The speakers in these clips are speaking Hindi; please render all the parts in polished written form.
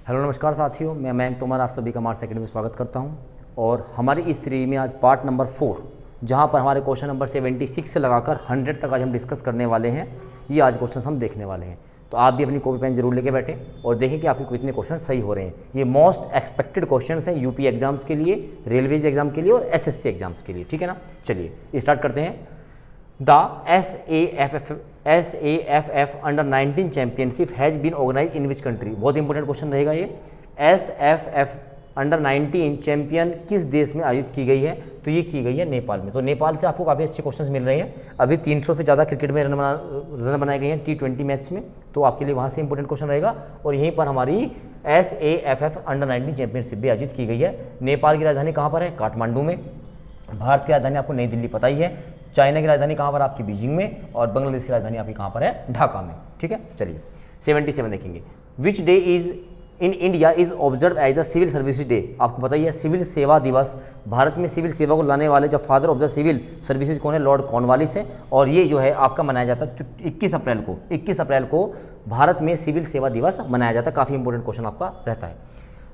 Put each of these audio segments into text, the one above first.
हेलो नमस्कार साथियों, मैं मयंक तोमर आप सभी का मार्क्स अकेडमी में स्वागत करता हूं। और हमारी इस सीरीज में आज पार्ट नंबर 4, जहां पर हमारे क्वेश्चन नंबर 76 से लगाकर 100 तक आज हम डिस्कस करने वाले हैं। ये आज क्वेश्चन हम देखने वाले हैं, तो आप भी अपनी कॉपी पेन जरूर लेके बैठे और देखें कि आपके कितने क्वेश्चन सही हो रहे हैं। ये मोस्ट एक्सपेक्टेड क्वेश्चन हैं यूपी एग्जाम्स के लिए, रेलवेज एग्जाम के लिए और एसएससी एग्जाम्स के लिए, ठीक है ना। चलिए स्टार्ट करते हैं। The SAFF under 19 championship has been organise in which country. बहुत इंपॉर्टेंट क्वेश्चन रहेगा ये। SFF अंडर 19 चैंपियन किस देश में आयोजित की गई है? तो ये की गई है नेपाल में। तो नेपाल से आपको काफ़ी अच्छे क्वेश्चंस मिल रहे हैं। अभी 300 से ज़्यादा क्रिकेट में रन बनाए गए हैं T20 मैच में, तो आपके लिए वहाँ से इंपॉर्टेंट क्वेश्चन रहेगा। और यहीं पर हमारी SAFF अंडर 19 चैंपियनशिप भी आयोजित की गई है। नेपाल की राजधानी कहाँ पर है? काठमांडू में। भारत की राजधानी आपको नई दिल्ली पता ही है। चाइना की राजधानी कहाँ पर? आपकी बीजिंग में। और बांग्लादेश की राजधानी आपकी कहाँ पर है? ढाका में, ठीक है। चलिए 77 देखेंगे। Which day is in India is observe as the civil services day. आपको बताइए सिविल सेवा दिवस। भारत में सिविल सेवा को लाने वाले जो father of the civil services कौन है? लॉर्ड कॉर्नवालिस है। और ये जो है आपका मनाया जाता है 21 अप्रैल को भारत में सिविल सेवा दिवस मनाया जाता है। काफ़ी इंपॉर्टेंट क्वेश्चन आपका रहता है।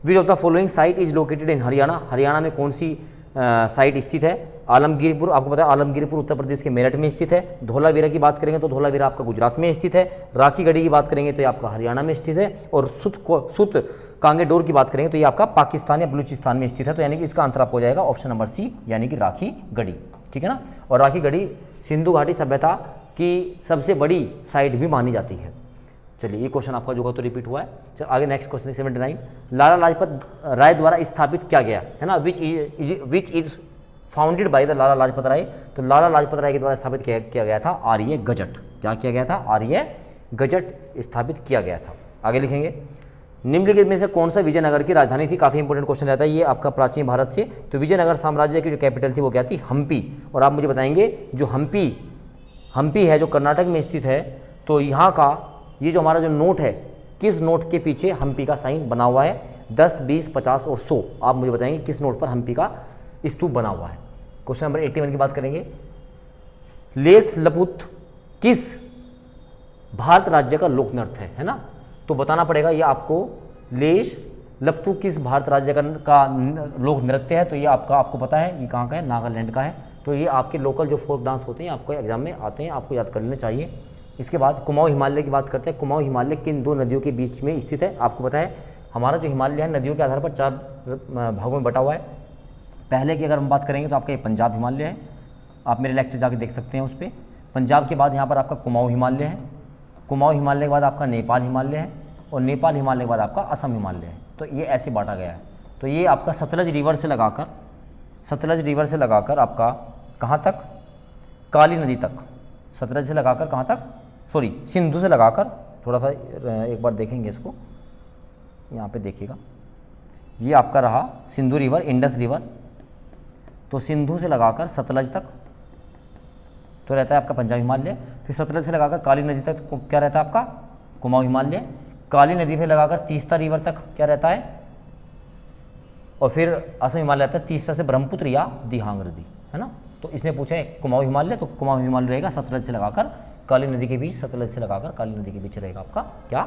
विच of the following site is located in Haryana. Haryana में कौन सी साइट स्थित है? आलमगीरपुर। आपको पता है आलमगीरपुर उत्तर प्रदेश के मेरठ में स्थित है। धौलावीरा की बात करेंगे तो धौलावीरा आपका गुजरात में स्थित है। राखीगढ़ी की बात करेंगे तो ये आपका हरियाणा में स्थित है। और सुत कांगेडोर की बात करेंगे तो ये आपका पाकिस्तान या बलूचिस्तान में स्थित है। तो यानी कि इसका आंसर आपको हो जाएगा ऑप्शन नंबर सी, यानी कि राखीगढ़ी, ठीक है ना। और राखीगढ़ी सिंधु घाटी सभ्यता की सबसे बड़ी साइट भी मानी जाती है। चलिए ये क्वेश्चन आपका जो होगा तो रिपीट हुआ है। चलो आगे नेक्स्ट क्वेश्चन 79। लाला लाजपत राय द्वारा स्थापित किया गया है ना, which is founded by the Lala Lajpat Rai. तो लाला लाजपत राय के द्वारा स्थापित किया गया था आर्य गजट। क्या किया गया था? आर्य गजट स्थापित किया गया था। आगे लिखेंगे निम्नलिखित में से कौन सा विजयनगर की राजधानी थी? काफ़ी इंपॉर्टेंट क्वेश्चन रहता है ये आपका प्राचीन भारत से। तो विजयनगर साम्राज्य की जो कैपिटल थी वो क्या थी? हम्पी। और आप मुझे बताएंगे जो हम्पी है जो कर्नाटक में स्थित है, तो यहाँ का ये जो हमारा जो नोट है, किस नोट के पीछे हम्पी का साइन बना हुआ है? 10, 20, 50 और 100। आप मुझे बताएंगे किस नोट पर हम्पी का स्तूप बना हुआ है। क्वेश्चन नंबर 81 की बात करेंगे। लेस लपुत किस भारत राज्य का लोक नृत्य है ना? तो बताना पड़ेगा ये आपको। लेस लपुतु किस भारत राज्य का लोक नृत्य है? तो ये आपको पता है ये कहाँ का है? नागालैंड का है। तो ये आपके लोकल जो फोक डांस होते हैं आपको एग्जाम में आते हैं, आपको याद कर लेने चाहिए। इसके बाद कुमाऊं हिमालय की बात करते हैं। कुमाऊं हिमालय किन दो नदियों के बीच में स्थित है? आपको पता है हमारा जो हिमालय है नदियों के आधार पर 4 भागों में बटा हुआ है। पहले की अगर हम बात करेंगे तो आपका ये पंजाब हिमालय है। आप मेरे लेक्चर जाके देख सकते हैं उस पर। पंजाब के बाद यहाँ पर आपका कुमाऊं हिमालय है। कुमाऊं हिमालय के बाद आपका नेपाल हिमालय है। और नेपाल हिमालय के बाद आपका असम हिमालय है। तो ये ऐसे बांटा गया है। तो ये आपका सतलज रिवर से लगाकर आपका कहाँ तक? काली नदी तक। सतलज से लगाकर कहाँ तक? सॉरी सिंधु से लगाकर, थोड़ा सा एक बार देखेंगे इसको, यहाँ पे देखिएगा ये आपका रहा सिंधु रिवर, इंडस रिवर। तो सिंधु से लगाकर सतलज तक तो रहता है आपका पंजाब हिमालय। फिर सतलज से लगाकर काली नदी तक क्या रहता है आपका? कुमाऊं हिमालय। काली नदी से लगाकर तीस्ता रिवर तक क्या रहता है? और फिर असम हिमालय रहता है तीस्ता से ब्रह्मपुत्र या दिहांग नदी, है ना। तो इसने पूछा है कुमाऊं हिमालय, तो कुमाऊं हिमालय रहेगा सतलज से लगाकर काली नदी के बीच, सतलज से लगाकर काली नदी के बीच रहेगा आपका क्या?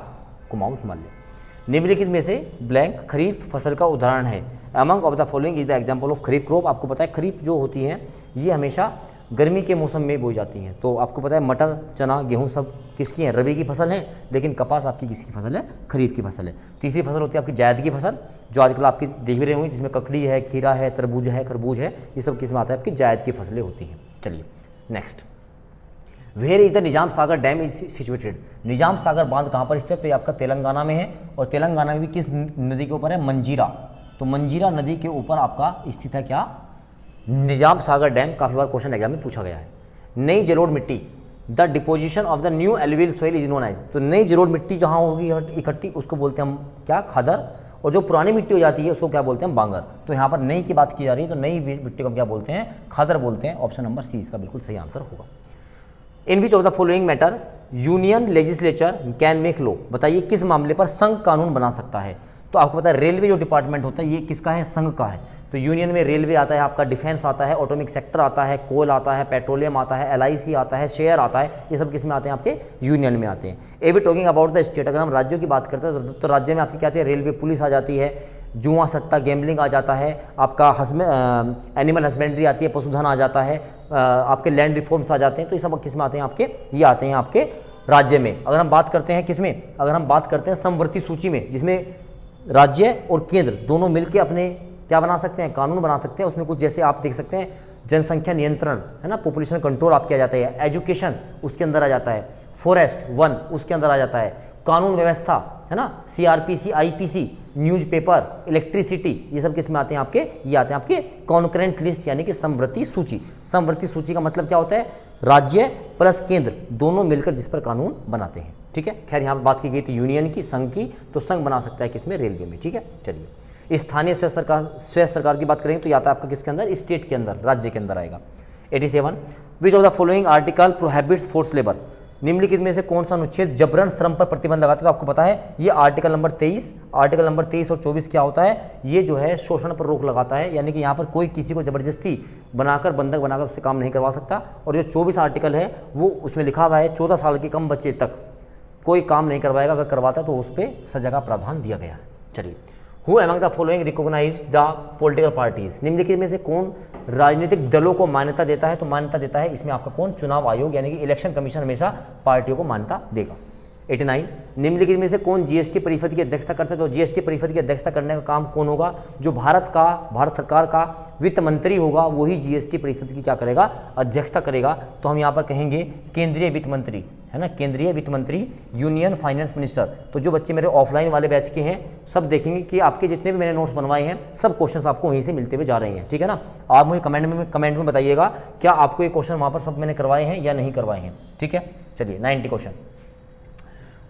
कुमाऊं हिमालय। निम्नलिखित में से ब्लैंक खरीफ फसल का उदाहरण है। Among of the following is the example of kharif crop. आपको पता है खरीफ जो होती हैं ये हमेशा गर्मी के मौसम में बोई जाती हैं। तो आपको पता है मटर, चना, गेहूं सब किसकी हैं? रबी की फसल है। लेकिन कपास आपकी किसकी फसल है? खरीफ की फसल है। तीसरी फसल होती है आपकी जायद की फसल, जो आजकल आपकी देख भी रहे होंगे, जिसमें ककड़ी है, खीरा है, तरबूज है, खरबूज है, ये सब किस में आता है? आपकी जायद की फसलें होती हैं। चलिए next. Where is the Nizam Sagar dam is situated. Nizam Sagar बांध कहाँ पर स्थित है? तो ये आपका तेलंगाना में है। और तेलंगाना में भी किस नदी के ऊपर है? मंजीरा। तो मंजीरा नदी के ऊपर आपका स्थित है क्या? निजाम सागर डैम। काफ़ी बार क्वेश्चन एग्जाम में पूछा गया है। नई जलोढ़ मिट्टी, the deposition of the new alluvial soil is known as. तो नई जलोढ़ मिट्टी जहाँ होगी इकट्ठी उसको बोलते हैं हम क्या? खादर। और जो पुरानी मिट्टी हो जाती है उसको क्या बोलते हैं? हम बांगर। तो यहाँ पर नई की बात की जा रही है, तो नई मिट्टी को हम क्या बोलते हैं? खादर बोलते हैं। ऑप्शन नंबर सी इसका बिल्कुल सही आंसर होगा। In which of the following matter union legislature can make law. बताइए किस मामले पर संघ कानून बना सकता है? तो आपको पता है रेलवे जो डिपार्टमेंट होता है ये किसका है? संघ का है। तो यूनियन में रेलवे आता है, आपका डिफेंस आता है, ऑटोमिक सेक्टर आता है, कोल आता है, पेट्रोलियम आता है, LIC आता है, शेयर आता है, ये सब किस में आते हैं? आपके यूनियन में आते हैं। A be talking about the state, अगर हम राज्यों की बात करते हैं तो राज्य में आपकी क्या आती है? रेलवे पुलिस आ जाती है, जुआ सट्टा गैम्बलिंग आ जाता है, आपका एनिमल हस्बेंड्री आती है, पशुधन आ जाता है, आपके लैंड रिफॉर्म्स आ जाते हैं। तो ये सब किस में आते हैं? आपके ये आते हैं आपके राज्य में। अगर हम बात करते हैं किसमें? अगर हम बात करते हैं समवर्ती सूची में, जिसमें राज्य और केंद्र दोनों मिलकर अपने क्या बना सकते हैं? कानून बना सकते हैं। उसमें कुछ जैसे आप देख सकते हैं, जनसंख्या नियंत्रण है ना, पॉपुलेशन कंट्रोल आपके आ जाता है, एजुकेशन उसके अंदर आ जाता है, फॉरेस्ट वन उसके अंदर आ जाता है, कानून व्यवस्था है ना, CRPC IPC, न्यूज़पेपर, इलेक्ट्रिसिटी, ये सब किस में आते हैं? आपके ये आते हैं आपके कॉन्करेंट लिस्ट, यानी कि समवर्ती सूची। समवर्ती सूची का मतलब क्या होता है? राज्य प्लस केंद्र दोनों मिलकर जिस पर कानून बनाते हैं। ठीक है, खैर यहाँ पर बात की गई थी यूनियन की, संघ की, तो संघ बना सकता है किसमें? रेलवे में। ठीक है, चलिए स्थानीय स्वयं सरकार की बात करेंगे तो या तो आपका किसके अंदर? स्टेट के अंदर, राज्य के अंदर आएगा। 87 विच of the following article prohibits force labour, निम्नलिखित में से कौन सा अनुच्छेद जबरन श्रम पर प्रतिबंध लगाता है? तो आपको पता है ये आर्टिकल नंबर 23, आर्टिकल नंबर 23 और 24 क्या होता है? ये जो है शोषण पर रोक लगाता है, यानी कि यहाँ पर कोई किसी को जबरदस्ती बनाकर, बंधक बनाकर उससे काम नहीं करवा सकता। और जो 24 आर्टिकल है वो उसमें लिखा हुआ है 14 साल के कम बच्चे तक कोई काम नहीं करवाएगा, अगर करवाता है तो उस पर सजा का प्रावधान दिया गया है। चलिए, who among the following recognise the political parties, निम्नलिखित में से कौन राजनीतिक दलों को मान्यता देता है? तो मान्यता देता है इसमें आपका कौन? चुनाव आयोग, यानी कि इलेक्शन कमीशन हमेशा पार्टियों को मान्यता देगा। 89 निम्नलिखित में से कौन GST परिषद की अध्यक्षता करता है? तो GST परिषद की अध्यक्षता करने का काम कौन होगा? जो भारत सरकार का वित्त मंत्री होगा वही GST परिषद की क्या करेगा? अध्यक्षता करेगा। तो हम यहाँ पर कहेंगे केंद्रीय वित्त मंत्री, है ना, केंद्रीय वित्त मंत्री, यूनियन फाइनेंस मिनिस्टर। तो जो बच्चे मेरे ऑफलाइन वाले बैच के हैं सब देखेंगे कि आपके जितने भी मैंने नोट्स बनवाए हैं सब क्वेश्चंस आपको वहीं से मिलते हुए जा रहे हैं। ठीक है ना, आप मुझे कमेंट में बताइएगा क्या आपको ये क्वेश्चन वहाँ पर सब मैंने करवाए हैं या नहीं करवाए हैं। ठीक है, चलिए 90 question.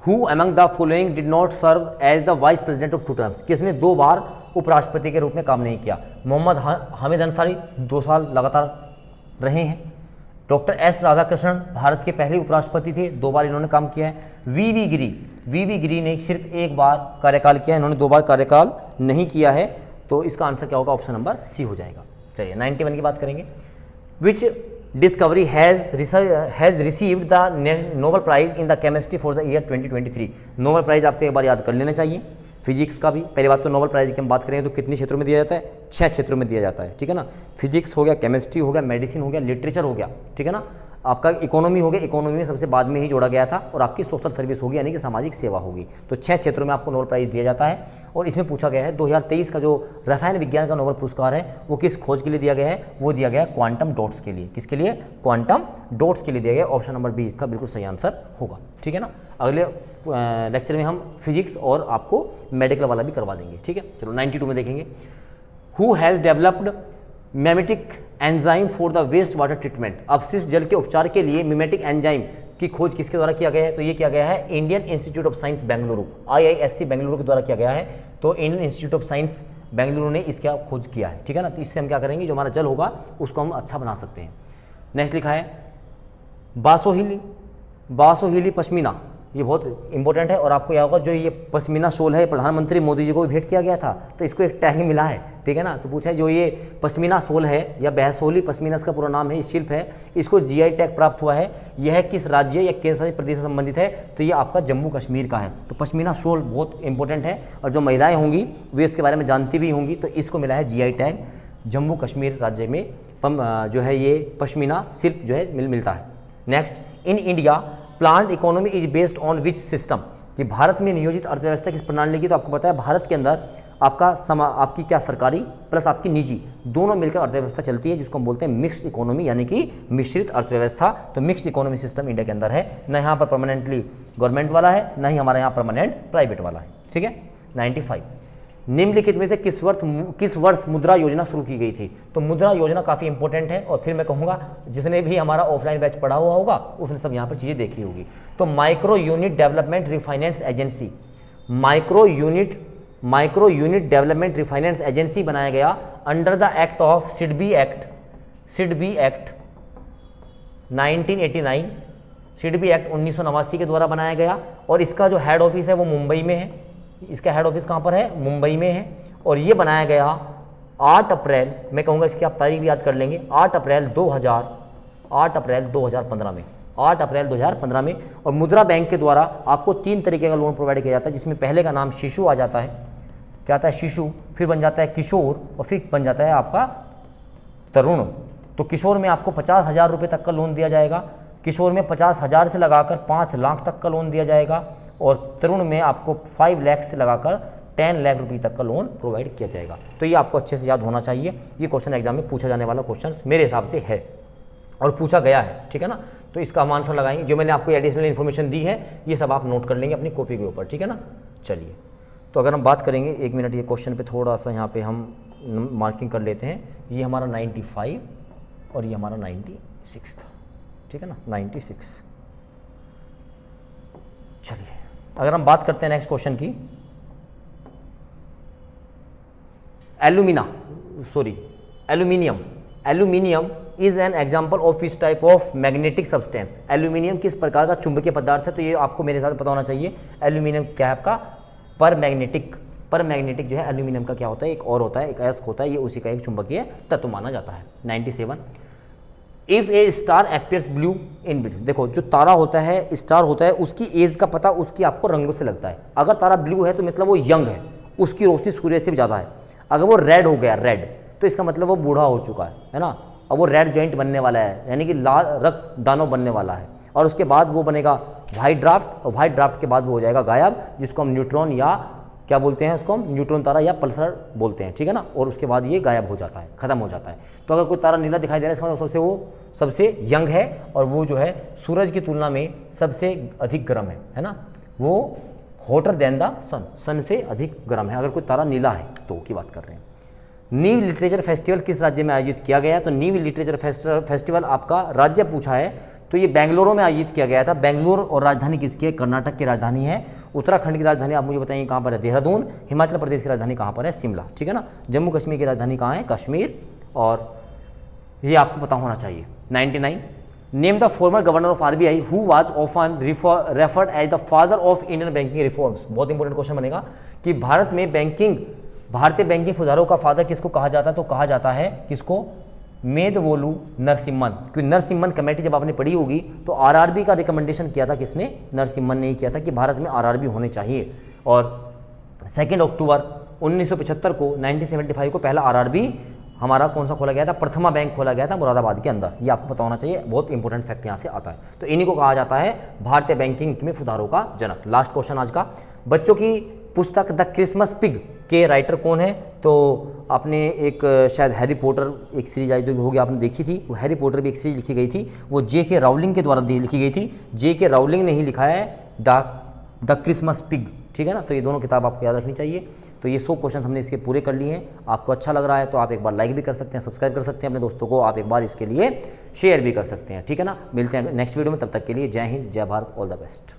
Who among the following did not serve as the vice president of 2 terms, किसने 2 बार उपराष्ट्रपति के रूप में काम नहीं किया? मोहम्मद हामिद अंसारी 2 साल लगातार रहे हैं। डॉक्टर S राधाकृष्णन भारत के पहले उपराष्ट्रपति थे, 2 बार इन्होंने काम किया है। वी गिरी ने सिर्फ 1 बार कार्यकाल किया है, इन्होंने 2 बार कार्यकाल नहीं किया है। तो इसका आंसर क्या होगा? ऑप्शन नंबर C हो जाएगा। चलिए 91 की बात करेंगे। Which discovery has received the Nobel prize in the chemistry for the year 2023। Nobel prize आपको एक बार याद कर लेना चाहिए। फिजिक्स का भी पहली बात तो नोबेल प्राइज की हम बात करेंगे तो कितने क्षेत्रों में दिया जाता है? 6 क्षेत्रों में दिया जाता है। ठीक है ना, फिजिक्स हो गया, केमिस्ट्री हो गया, मेडिसिन हो गया, लिटरेचर हो गया। ठीक है ना, आपका इकोनॉमी हो गया, इकोनॉमी में सबसे बाद में ही जोड़ा गया था, और आपकी सोशल सर्विस होगी यानी कि सामाजिक सेवा होगी। तो 6 क्षेत्रों में आपको नोबेल प्राइज दिया जाता है। और इसमें पूछा गया है 2023 का जो रसायन विज्ञान का नोबेल पुरस्कार है वो किस खोज के लिए दिया गया है? वो दिया गया क्वांटम डॉट्स के लिए। किसके लिए? क्वांटम डॉट्स के लिए दिया गया। ऑप्शन नंबर बी इसका बिल्कुल सही आंसर होगा। ठीक है ना, अगले लेक्चर में हम फिजिक्स और आपको मेडिकल वाला भी करवा देंगे। ठीक है, चलो 92 में देखेंगे। Who has developed mimetic enzyme for the waste water treatment, अपशिष्ट जल के उपचार के लिए मिमेटिक एंजाइम की खोज किसके द्वारा किया गया है? तो ये किया गया है Indian institute of science Bengaluru, IISc Bengaluru के द्वारा किया गया है। तो Indian institute of science Bengaluru ने इसका खोज किया है। ठीक है ना, तो इससे हम क्या करेंगे, जो हमारा जल होगा उसको हम अच्छा बना सकते हैं। नेक्स्ट लिखा है बासोहिली पश्मीना, ये बहुत इंपॉर्टेंट है। और आपको याद होगा जो ये पश्मीना शॉल है प्रधानमंत्री मोदी जी को भी भेंट किया गया था, तो इसको एक टैग मिला है। ठीक है ना, तो पूछा है जो ये पश्मीना शॉल है या बहसोली पश्मीना इसका पूरा नाम है, इस शिल्प है, इसको GI टैग प्राप्त हुआ है। यह किस राज्य या केंद्र शासित प्रदेश से संबंधित है? तो ये आपका जम्मू कश्मीर का है। तो पश्मीना शॉल बहुत इंपॉर्टेंट है, और जो महिलाएं होंगी वे इसके बारे में जानती भी होंगी। तो इसको मिला है GI टैग, जम्मू कश्मीर राज्य में जो है ये पश्मीना शिल्प जो है मिलता है। Next, in India plant economy is based on which system, कि भारत में नियोजित अर्थव्यवस्था किस प्रणाली की? तो आपको पता है भारत के अंदर आपकी क्या सरकारी प्लस आपकी निजी दोनों मिलकर अर्थव्यवस्था चलती है, जिसको हम बोलते हैं मिक्स्ड इकोनॉमी यानी कि मिश्रित अर्थव्यवस्था। तो मिक्स्ड इकोनॉमी सिस्टम इंडिया के अंदर है, न यहाँ पर परमानेंटली गवर्नमेंट वाला है, न ही हमारे यहाँ परमानेंट प्राइवेट वाला है। ठीक है, 95 निम्नलिखित में से किस वर्ष मुद्रा योजना शुरू की गई थी? तो मुद्रा योजना काफ़ी इंपॉर्टेंट है, और फिर मैं कहूँगा जिसने भी हमारा ऑफलाइन बैच पढ़ा हुआ होगा उसने सब यहाँ पर चीज़ें देखी होगी। तो micro unit development refinance agency, micro unit development refinance agency बनाया गया under the act of SIDBI act 1989, SIDBI act 1989 के द्वारा बनाया गया। और इसका जो हेड ऑफिस है वो मुंबई में है। इसका हेड ऑफिस कहाँ पर है? मुंबई में है। और ये बनाया गया 8 अप्रैल, मैं कहूँगा इसकी आप तारीख भी याद कर लेंगे, 8 अप्रैल 2015 में, 8 अप्रैल 2015 में। और मुद्रा बैंक के द्वारा आपको 3 तरीके का लोन प्रोवाइड किया जाता है, जिसमें पहले का नाम शिशु आ जाता है, क्या आता है शिशु, फिर बन जाता है किशोर और फिर बन जाता है आपका तरुण। तो किशोर में आपको 50,000 रुपये तक का लोन दिया जाएगा, किशोर में 50,000 से लगाकर 5 लाख तक का लोन दिया जाएगा, और तरुण में आपको 5 लाख से लगाकर 10 लाख रुपये तक का लोन प्रोवाइड किया जाएगा। तो ये आपको अच्छे से याद होना चाहिए, ये क्वेश्चन एग्जाम में पूछा जाने वाला क्वेश्चन मेरे हिसाब से है और पूछा गया है, ठीक है ना। तो इसका हम आंसर लगाएंगे, जो मैंने आपको एडिशनल इन्फॉर्मेशन दी है ये सब आप नोट कर लेंगे अपनी कॉपी के ऊपर, ठीक है ना। चलिए, तो अगर हम बात करेंगे, 1 मिनट ये क्वेश्चन पे थोड़ा सा यहाँ पे हम मार्किंग कर लेते हैं। ये हमारा 95 और ये हमारा 96 था, ठीक है ना, 96। चलिए, अगर हम बात करते हैं नेक्स्ट क्वेश्चन की, aluminium is an example of this type of magnetic substance. Aluminium किस प्रकार का चुंबकीय पदार्थ है, तो ये आपको मेरे साथ पता होना चाहिए। एल्यूमिनियम क्या है आपका, पर मैग्नेटिक जो है एल्यूमिनियम का क्या होता है, एक और होता है, एक अयस्क होता है, ये उसी का एक चुंबकीय तत्व माना जाता है। 97, if A star appears blue in bits, देखो जो तारा होता है, स्टार होता है, उसकी एज का पता उसकी आपको रंगों से लगता है। अगर तारा ब्लू है तो मतलब वो यंग है, उसकी रोशनी सूर्य से भी ज़्यादा है। अगर वो रेड हो गया, रेड, तो इसका मतलब वो बूढ़ा हो चुका है ना, अब वो रेड जॉइंट बनने वाला है, यानी कि लाल रक्त दानव बनने वाला है। और उसके बाद वो बनेगा व्हाइट ड्राफ्ट, और व्हाइट ड्राफ्ट के बाद वो हो जाएगा गायब, जिसको हम न्यूट्रॉन या क्या बोलते हैं, उसको हम न्यूट्रॉन तारा या पल्सर बोलते हैं, ठीक है ना। और उसके बाद ये गायब हो जाता है, खत्म हो जाता है। तो अगर कोई तारा नीला दिखाई दे रहा है, इसका मतलब सबसे यंग है, और वो जो है सूरज की तुलना में सबसे अधिक गर्म है ना, वो हॉटर देन द सन से अधिक गर्म है, अगर कोई तारा नीला है तो की बात कर रहे हैं। नीव लिटरेचर फेस्टिवल किस राज्य में आयोजित किया गया है, तो नीव लिटरेचर फेस्टिवल आपका राज्य पूछा है, तो ये बेंगलुरु में आयोजित किया गया था। बेंगलुरु और राजधानी किसकी है, कर्नाटक की राजधानी है। उत्तराखंड की राजधानी आप मुझे बताइए कहाँ पर है, देहरादून। हिमाचल प्रदेश की राजधानी कहाँ पर है, शिमला, ठीक है ना। जम्मू कश्मीर की राजधानी कहाँ है, कश्मीर, और ये आपको पता होना चाहिए। 99, name the former governor of RBI who was often referred as the father of Indian banking reforms. बहुत इंपॉर्टेंट क्वेश्चन बनेगा कि भारत में भारतीय बैंकिंग सुधारों का फादर किसको कहा जाता है, तो कहा जाता है किसको, मेदवोलू नरसिम्हन। क्योंकि नरसिम्हन कमेटी जब आपने पढ़ी होगी तो आरआरबी का रिकमेंडेशन किया था किसने, नरसिम्हन ने ही किया था कि भारत में आरआरबी होने चाहिए। और 2 अक्टूबर 1975 को 1975 को पहला आरआरबी हमारा कौन सा खोला गया था, प्रथमा बैंक खोला गया था मुरादाबाद के अंदर। ये आपको पता होना चाहिए, बहुत इंपॉर्टेंट फैक्ट यहाँ से आता है। तो इन्हीं को कहा जाता है भारतीय बैंकिंग में सुधारों का जनक। लास्ट क्वेश्चन आज का, बच्चों की पुस्तक द क्रिसमस पिग के राइटर कौन है, तो आपने एक शायद हैरी पॉटर एक सीरीज आई होगी, आपने देखी थी, वो हैरी पॉटर भी एक सीरीज लिखी गई थी, वो J.K. राउलिंग के द्वारा लिखी गई थी। J.K. राउलिंग ने ही लिखा है द क्रिसमस पिग, ठीक है ना। तो ये दोनों किताब आपको याद रखनी चाहिए। तो ये 100 क्वेश्चन हमने इसके पूरे कर लिए हैं। आपको अच्छा लग रहा है तो आप एक बार लाइक भी कर सकते हैं, सब्सक्राइब कर सकते हैं, अपने दोस्तों को आप एक बार इसके लिए शेयर भी कर सकते हैं, ठीक है ना। मिलते हैं नेक्स्ट वीडियो में, तब तक के लिए जय हिंद, जय भारत, ऑल द बेस्ट।